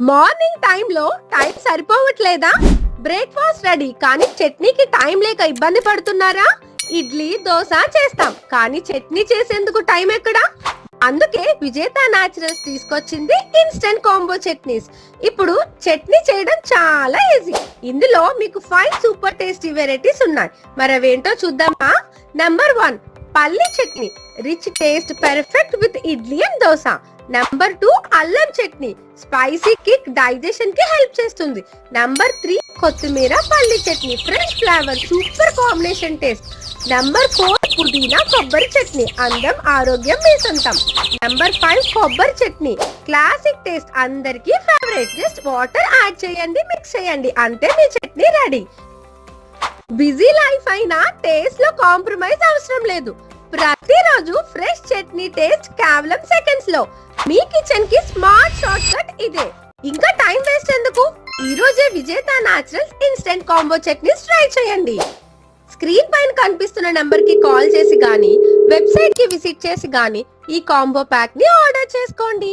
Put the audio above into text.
Morning టైంలో time సరిపోవట్లేదా? Breakfast ready కానీ చట్నీకి టైం లేక ఇబ్బంది పడుతున్నారా? ఇడ్లీ దోశ చేస్తాం కానీ చట్నీ చేసేందుకు టైం ఎక్కడా? అందుకే విజేత న్యాచురల్స్ తీసుకొచ్చింది ఇన్స్టెంట్ కాంబో చట్నీస్. ఇప్పుడు చట్నీ చేయడం చాలా ఈజీ. ఇందులో మీకు 5 సూపర్ టేస్టీ వెరైటీస్ ఉన్నాయి. మరి అవేంటో చూద్దామా? నంబర్ 1 పల్లి chutney, rich taste perfect with idli and dosa. Number 2 అల్లం చట్నీ, స్పైసీ కిక్, డైజెషన్ కి హెల్ప్ చేస్తుంది. నంబర్ 3 కొత్తిమీర పల్లి chutney, fresh flavour, super combination taste. Number 4 పుదీనా కొబ్బరి చట్నీ, అందం ఆరోగ్యం మీ సొంతం. నంబర్ 5 కొబ్బరి చట్నీ, క్లాసిక్ టేస్ట్, అందరికీ ఫేవరెట్. జస్ట్ వాటర్ యాడ్ చేయండి, మిక్స్ చేయండి, అంతే మీ చట్నీ రెడీ. బిజీ లైఫ్ అయినా టేస్ట్ లో కాంప్రమైజ్ అవసరం లేదు. ప్రతిరోజు ఫ్రెష్ చట్నీ టేస్ట్ కేవలం సెకండ్స్ లో. మీ కిచెన్ కి స్మార్ట్ షార్ట్ కట్ ఇదే. ఇంకా టైం వేస్ట్ ఎందుకు? ఈ రోజే విజేత naturals instant combo chutneys try చేయండి. స్క్రీన్ పైన కనిపిస్తున్న నంబర్ కి కాల్ చేసి గానీ, వెబ్సైట్ కి విజిట్ చేసి గానీ ఈ కాంబో ప్యాక్ ని ఆర్డర్ చేసుకోండి.